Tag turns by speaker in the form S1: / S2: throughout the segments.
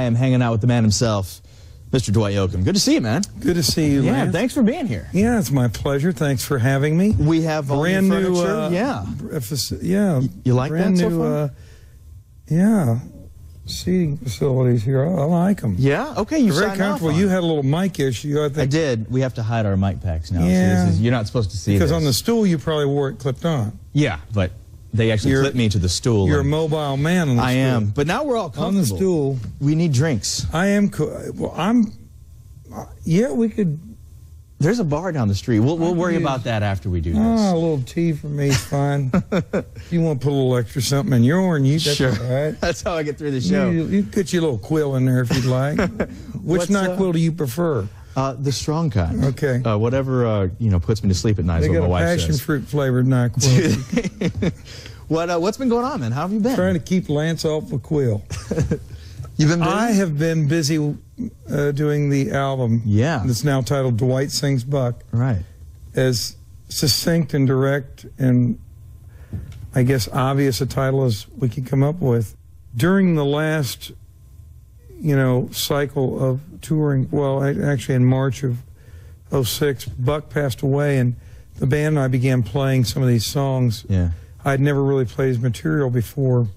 S1: am hanging out with the man himself, Mr. Dwight Yoakam. Good to see you, man.
S2: Good to see you, Lance.
S1: Yeah, thanks for being here.
S2: Yeah, it's my pleasure. Thanks for having me.
S1: We have all
S2: brand
S1: new
S2: new,
S1: furniture.
S2: yeah.
S1: You like
S2: brand
S1: that so
S2: new,
S1: far?
S2: yeah, seating facilities here. I like them.
S1: Yeah? Okay, you
S2: Very
S1: signed
S2: comfortable.
S1: off on
S2: You
S1: it.
S2: had a little mic issue, I think.
S1: I did. We have to hide our mic packs now.
S2: Yeah.
S1: So this is, you're not supposed to see
S2: Because
S1: this.
S2: on the stool, you probably wore it clipped on.
S1: Yeah, but they actually clipped me to the stool.
S2: You're a mobile man on the stool.
S1: I am. But now we're all comfortable.
S2: On the stool.
S1: We need drinks.
S2: I am. Well, yeah, we could.
S1: There's a bar down the street. We'll worry about that after we do this.
S2: Oh, a little tea for me is fine. If you want to put a little extra something in yours, that's
S1: sure.
S2: all right.
S1: That's how I get through the show.
S2: You get your little quill in there if you'd like. Which NyQuil do you prefer?
S1: The strong kind.
S2: Okay.
S1: Whatever puts me to sleep at night.
S2: They
S1: is what
S2: got
S1: my
S2: a
S1: wife
S2: passion
S1: says.
S2: fruit flavored NyQuil.
S1: What's been going on, man? How have you been?
S2: Trying to keep Lance off the quill.
S1: You've been busy?
S2: I have been busy doing the album.
S1: Yeah.
S2: That's now titled Dwight Sings Buck.
S1: Right.
S2: As succinct and direct and I guess obvious a title as we could come up with. During the last, cycle of touring, well, actually in March of '06, Buck passed away, and the band and I began playing some of these songs.
S1: Yeah.
S2: I'd never really played his material before.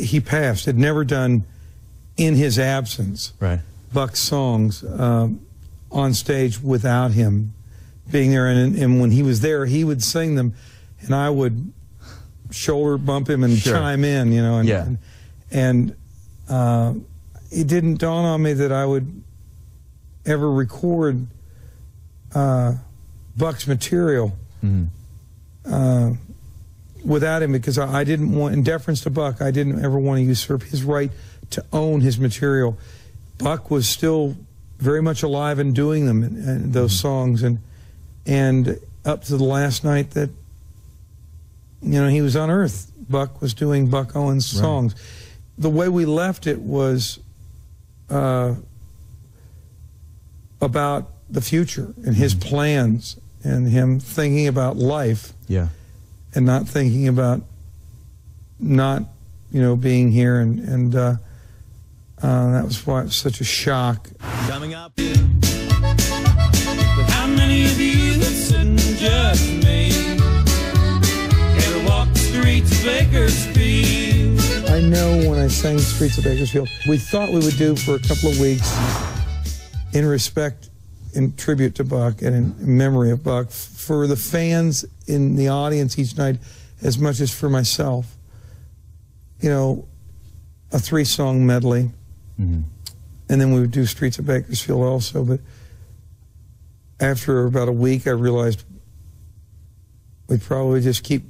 S2: He passed. Had never done, in his absence,
S1: Right.
S2: Buck's songs on stage without him being there. And when he was there, he would sing them, and I would shoulder bump him and chime in, And it didn't dawn on me that I would ever record Buck's material without him, because I didn't want, in deference to Buck, I didn't ever want to usurp his right to own his material. Buck was still very much alive and doing them, and those songs, and up to the last night that he was on Earth, Buck was doing Buck Owens songs. The way we left it was about the future and his plans and him thinking about life.
S1: Yeah.
S2: And not thinking about not, being here, and that was why it was such a shock.
S1: Coming up.
S3: But how many of you listen just me? Ever walk the streets of Bakersfield?
S2: I know when I sang Streets of Bakersfield, we thought we would do for a couple of weeks in respect, in tribute to Buck and in memory of Buck, for the fans in the audience each night as much as for myself. A 3-song medley. And then we would do Streets of Bakersfield also. But after about a week, I realized we'd probably just keep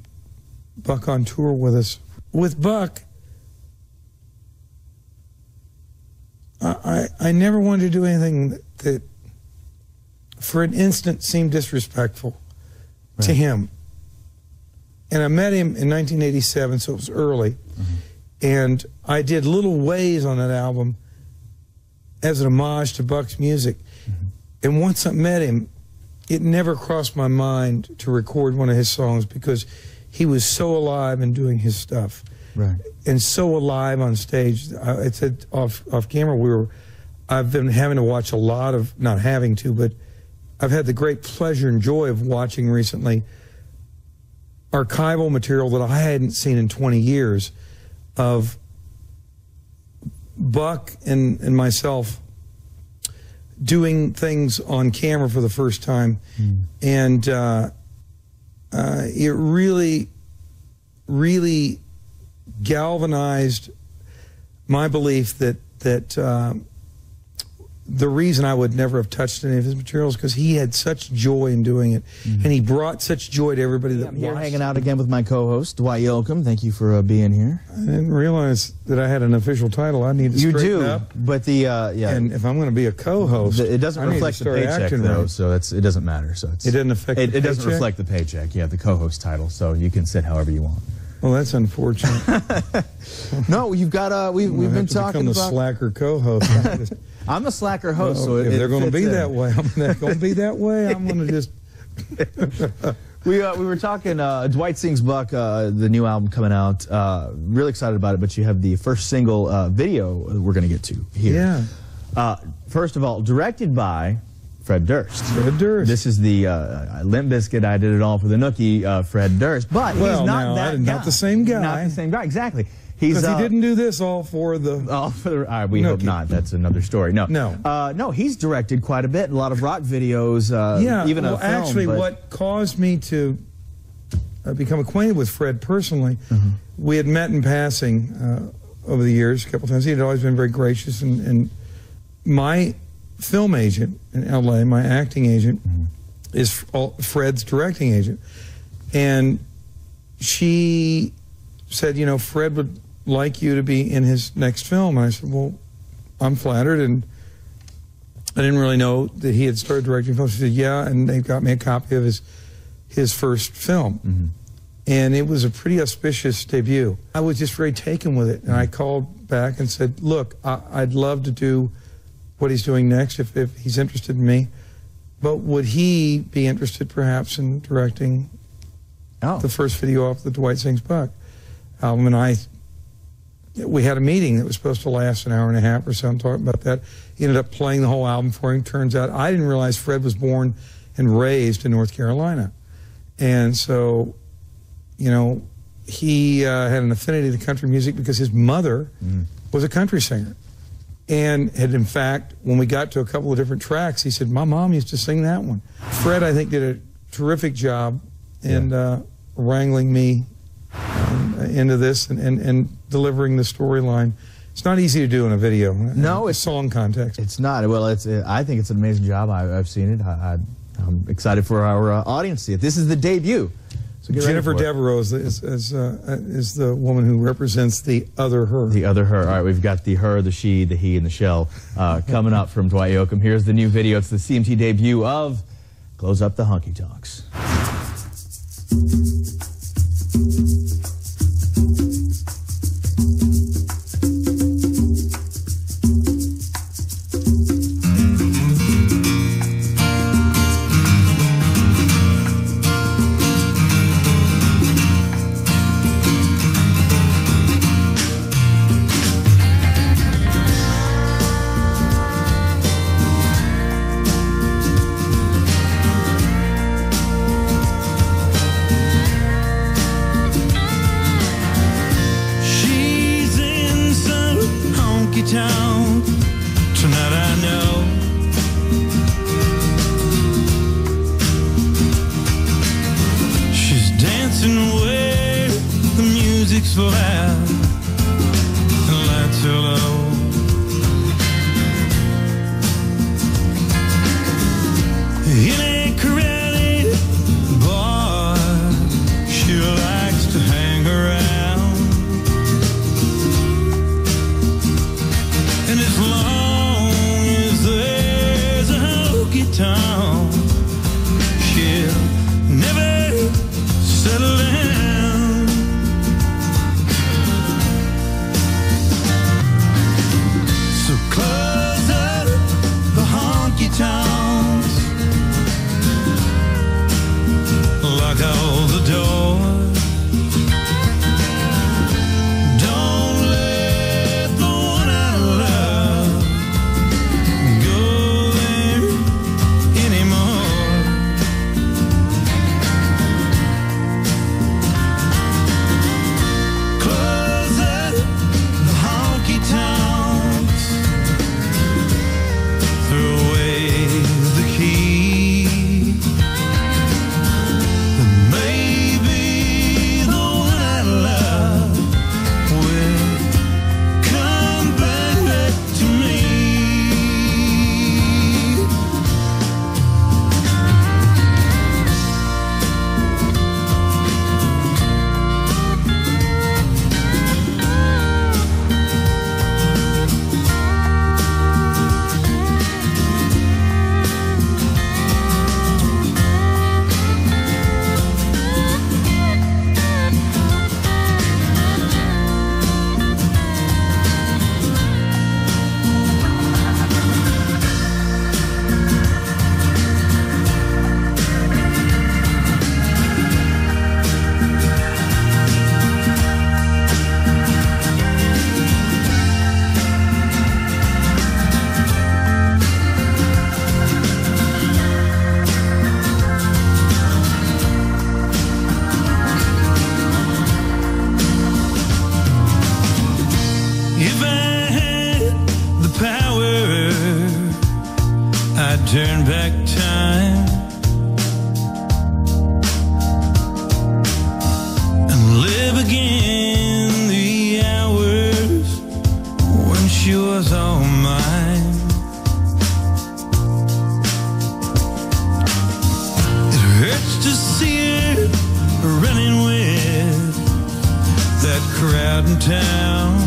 S2: Buck on tour with us. With Buck, I never wanted to do anything that for an instant seemed disrespectful to him. And I met him in 1987, so it was early. And I did little ways on that album as an homage to Buck's music. And once I met him, it never crossed my mind to record one of his songs, because he was so alive in doing his stuff.
S1: Right.
S2: And so alive on stage. I said off camera, I've been having to watch a lot of, not having to, but I've had the great pleasure and joy of watching recently archival material that I hadn't seen in 20 years of Buck and myself doing things on camera for the first time. And it really, really galvanized my belief that the reason I would never have touched any of his materials, because he had such joy in doing it, and he brought such joy to everybody that
S1: I'm here
S2: watched.
S1: hanging out again with my co-host, Dwight Yoakam. Thank you for being here.
S2: I didn't realize that I had an official title. I need to straighten up.
S1: But the
S2: And if I'm going to be a co-host,
S1: it doesn't
S2: I need
S1: reflect
S2: to
S1: the
S2: start
S1: paycheck
S2: acting
S1: though,
S2: right.
S1: so it doesn't matter. So
S2: It doesn't affect the
S1: it doesn't
S2: paycheck?
S1: reflect the paycheck. You have the co-host title, so you can sit however you want.
S2: Well, that's unfortunate.
S1: No, you've got we've been talking
S2: become the
S1: about
S2: slacker co-host.
S1: I'm the slacker host, so
S2: if they're going to be
S1: fits in.
S2: that way, I'm going to be that way. I'm going to just
S1: We were talking, Dwight Sings Buck, the new album coming out. Really excited about it, but you have the first single video we're going to get to here.
S2: Yeah.
S1: First of all, directed by Fred Durst.
S2: Fred Durst.
S1: This is the Limp Bizkit, I Did It All for the Nookie, Fred Durst. But
S2: Well,
S1: he's not
S2: now,
S1: that guy.
S2: not the same guy.
S1: Not the same guy, exactly. He's
S2: Because he didn't do this all for the...
S1: we hope
S2: Nookie.
S1: not. That's another story. No. No, he's directed quite a bit. A lot of rock videos.
S2: Yeah,
S1: even
S2: well,
S1: a film.
S2: actually, what caused me to become acquainted with Fred personally, we had met in passing over the years a couple times. He had always been very gracious, and my film agent in L.A., my acting agent, is Fred's directing agent. And she said, you know, Fred would like you to be in his next film. And I said, well, I'm flattered, and I didn't really know that he had started directing films. She said, yeah, and they got me a copy of his first film. And it was a pretty auspicious debut. I was just very taken with it, and I called back and said, look, I'd love to do what he's doing next if he's interested in me, but would he be interested perhaps in directing the first video off the Dwight Sings Buck album? And we had a meeting that was supposed to last an hour and a half or so. I'm talking about that. He ended up playing the whole album for him. Turns out I didn't realize Fred was born and raised in North Carolina. And so, you know, he had an affinity to country music because his mother was a country singer. And had, in fact, when we got to a couple of different tracks, he said, my mom used to sing that one. Fred, I think, did a terrific job in wrangling me into this and delivering the storyline. It's not easy to do in a video.
S1: No,
S2: it's song context.
S1: It's not. Well, I think it's an amazing job. I've seen it. I'm excited for our audience to see it. This is the debut. So
S2: Jennifer Devereaux is the woman who represents the other her.
S1: The other her. All right, we've got the her, the she, the he, and the shell coming up from Dwight Yoakam. Here's the new video. It's the CMT debut of Close Up the Honky Tonks.
S3: Town. Tonight I know she's dancing where the music's loud and the lights are low. In a crowded bar, she likes to hang around. And as long as there's a honky tonk, she'll never settle down. If I had the power, I'd turn back time and live again the hours when she was all mine. It hurts to see her running with that crowd in town,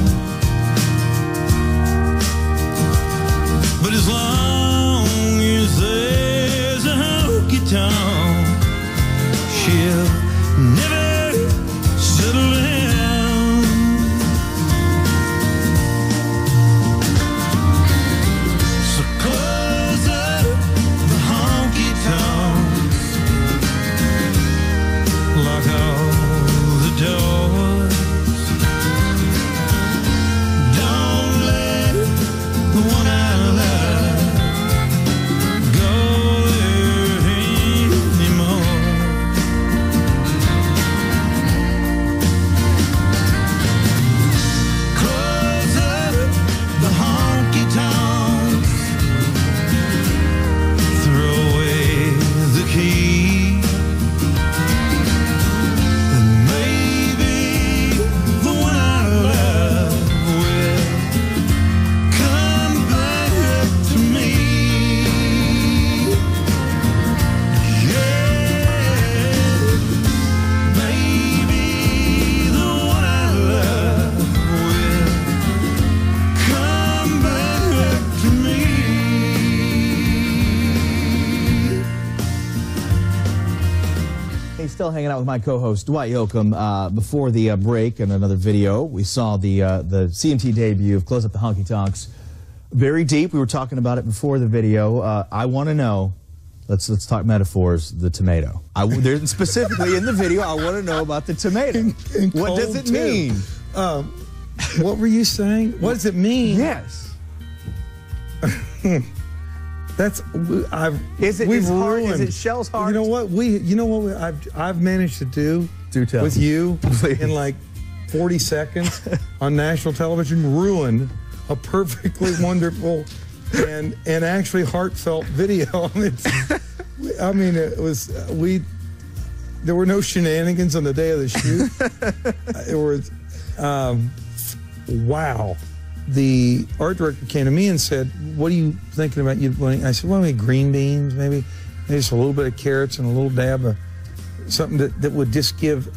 S3: but as long as there's a honky-tonk, she'll never settle down. So close up the honky-tonks, lock all the doors. Don't let the one I love go there anymore. Close up the honky-tonks, throw away the key, and maybe the one I love will come back to me. Yeah, maybe the one I love will come back to me.
S1: Hey, still hanging out with my co-host Dwight Yoakam. Before the break and another video, we saw the CMT debut of Close Up the Honky Tonks. Very deep. We were talking about it before the video. I want to know. Let's talk metaphors. The tomato. There's specifically in the video. I want to know about the tomato.
S2: And
S1: What does
S2: cold,
S1: it
S2: too.
S1: mean?
S2: What were you saying? What does it mean?
S1: Yes.
S2: That's
S1: Is it
S2: we've
S1: his heart? Is
S2: ruined.
S1: it Shell's heart?
S2: You know what I've managed to do
S1: Do tell.
S2: with you
S1: Please.
S2: in like 40 seconds on national television, ruin a perfectly wonderful and actually heartfelt video. I mean, it was there were no shenanigans on the day of the shoot. It was wow. The art director came to me and said, "What are you thinking about?" I said, "Well, maybe green beans, maybe just a little bit of carrots and a little dab of something that would just give."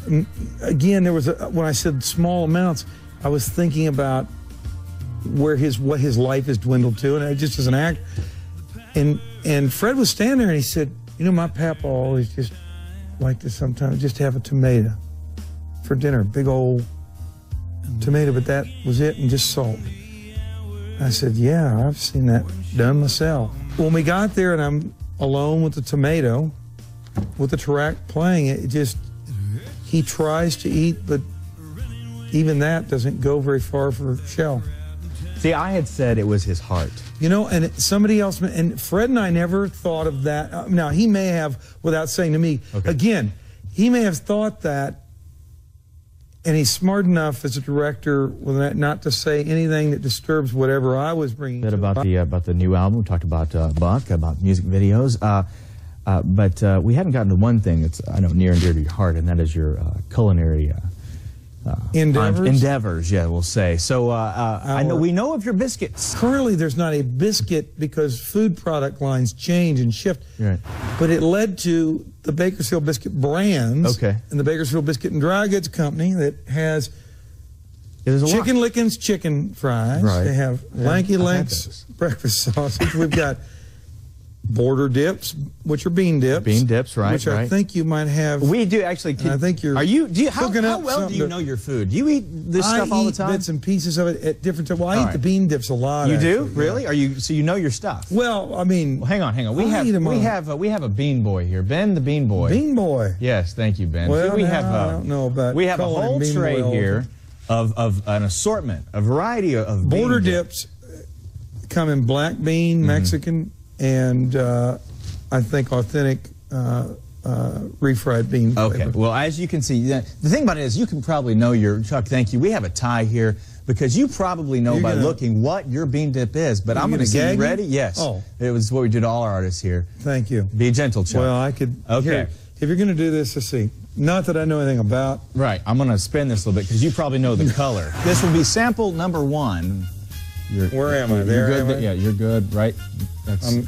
S2: Again, there was when I said small amounts, I was thinking about what his life has dwindled to, and it just as an act. And Fred was standing there, and he said, "You know, my papa always just liked to sometimes just have a tomato for dinner, big old tomato, but that was it, and just salt." I said, "Yeah, I've seen that done myself." When we got there and I'm alone with the tomato, with the track playing, he tries to eat, but even that doesn't go very far for Shell.
S1: See, I had said it was his heart.
S2: You know, and somebody else, and Fred and I never thought of that. Now, he may have, without saying to me,
S1: Okay.
S2: again, he may have thought that, and he's smart enough as a director not to say anything that disturbs whatever I was bringing.
S1: Bit about the new album. We talked about Buck, about music videos, but we haven't gotten to one thing that's I know near and dear to your heart, and that is your culinary endeavors. Yeah, we'll say. So I know we know of your biscuits.
S2: Currently, there's not a biscuit because food product lines change and shift.
S1: Right.
S2: But it led to the Bakersfield Biscuit brands.
S1: Okay.
S2: And the Bakersfield Biscuit and Dry Goods Company that has
S1: There's a lot.
S2: Chicken Lickens chicken fries.
S1: Right.
S2: They have Lanky
S1: I've had
S2: Links
S1: those.
S2: breakfast sausage. We've got Border Dips, which are bean dips.
S1: Bean dips, right,
S2: Which I
S1: right.
S2: think you might have.
S1: We do actually.
S2: I think you're
S1: Are you? Do you? How
S2: cooking up
S1: well do
S2: something
S1: you
S2: to-
S1: know your food? Do you eat this stuff all the time?
S2: I eat bits and pieces of it at different times. Well, I
S1: All
S2: eat
S1: right.
S2: the bean dips a lot.
S1: You do?
S2: actually, yeah.
S1: Really? Are you? So you know your stuff?
S2: Well, I mean.
S1: Well, hang on.
S2: I eat 'em all.
S1: We have a bean boy here, Ben the Bean Boy.
S2: Bean Boy.
S1: Yes, thank you, Ben.
S2: Well,
S1: we
S2: now,
S1: have.
S2: I don't know about
S1: We have a
S2: calling
S1: whole
S2: Bean
S1: tray
S2: Boy
S1: here of an assortment, a variety of
S2: Border
S1: bean
S2: dips come in black bean, Mexican, and I think authentic refried bean
S1: Okay,
S2: flavor.
S1: well, as you can see, the thing about it is you can probably know your, Chuck, thank you. We have a tie here because you probably know by looking what your bean dip is, but I'm going to see you ready. Yes.
S2: Oh.
S1: It was what we did to all our artists here.
S2: Thank you.
S1: Be gentle, Chuck.
S2: Well, I could.
S1: Okay.
S2: Here, if you're going to do this, let's see. Not that I know anything about.
S1: Right, I'm going to spin this a little bit because you probably know the color. This will be sample number 1.
S2: Where am I? There
S1: You're
S2: am
S1: good.
S2: I?
S1: Yeah, you're good, right?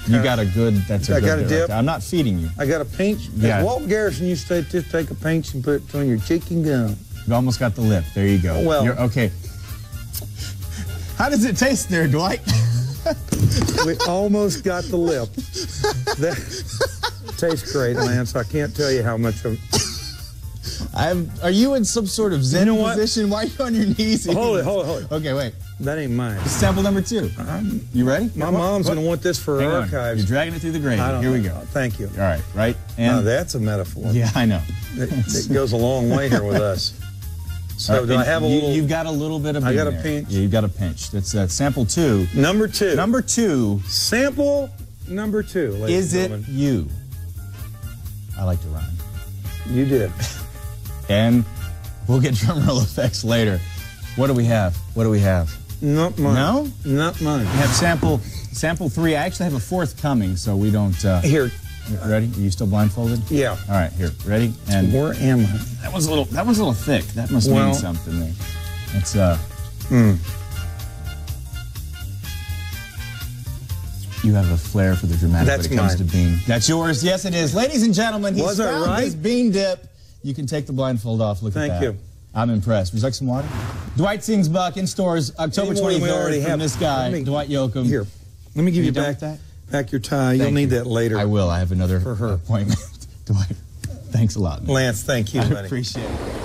S1: You got a good, that's a
S2: I
S1: good
S2: got a
S1: bit
S2: dip.
S1: right there. I'm not feeding you.
S2: I got a pinch.
S1: Yeah.
S2: As Walt Garrison used to say, just take a pinch and put it between your cheek and gum.
S1: You almost got the lip. There you go.
S2: Well.
S1: You're, okay. How does it taste there, Dwight?
S2: We almost got the lip. That tastes great, Lance. I can't tell you how much of.
S1: Are you in some sort of Zen
S2: You know what?
S1: position? Why are you on your knees?
S2: Hold it.
S1: Okay, wait.
S2: That ain't mine.
S1: Sample number 2. You ready?
S2: My mom's going to want this for
S1: Hang
S2: her
S1: on.
S2: archives.
S1: You're dragging it through the gravy.
S2: I don't
S1: Here we
S2: know.
S1: go.
S2: Thank you.
S1: All right, right?
S2: Now
S1: And
S2: that's a metaphor.
S1: yeah, I know.
S2: It goes a long way here with us. So
S1: All right,
S2: do I
S1: and
S2: have a little?
S1: You've got a little bit of.
S2: I
S1: bean
S2: got a
S1: there.
S2: pinch.
S1: Yeah, you've got a pinch. That's sample 2.
S2: Number 2.
S1: Number 2.
S2: Sample number 2. Ladies
S1: Is
S2: and
S1: it
S2: gentlemen.
S1: you? I like to rhyme.
S2: You did.
S1: And we'll get drum roll effects later. What do we have? What do we have?
S2: Not mine.
S1: No?
S2: Not mine.
S1: We have sample 3. I actually have a 4th coming, so we don't.
S2: Here.
S1: Ready? Are you still blindfolded?
S2: Yeah.
S1: All right, here. Ready? And
S2: Where am I?
S1: that was a little thick. That must mean
S2: Well-
S1: something there. It's You have a flair for the dramatic
S2: That's
S1: when it comes
S2: mine.
S1: to bean. That's yours. Yes, it is. Ladies and gentlemen, he's
S2: Was I
S1: found
S2: right?
S1: his bean dip. You can take the blindfold off. Look
S2: Thank
S1: at that.
S2: you.
S1: I'm impressed. Would you like some water? Dwight Sings Buck in stores October
S2: Any more than we
S1: 23rd
S2: already
S1: from
S2: have.
S1: this guy,
S2: Let me-
S1: Dwight Yoakam.
S2: Here. Let me give you
S1: done
S2: back
S1: with that?
S2: back your tie. You'll
S1: Thank
S2: need
S1: you.
S2: that later.
S1: I will. I have another
S2: For her.
S1: appointment. Dwight, thanks a lot, man.
S2: Lance, thank you,
S1: I
S2: buddy.
S1: appreciate it.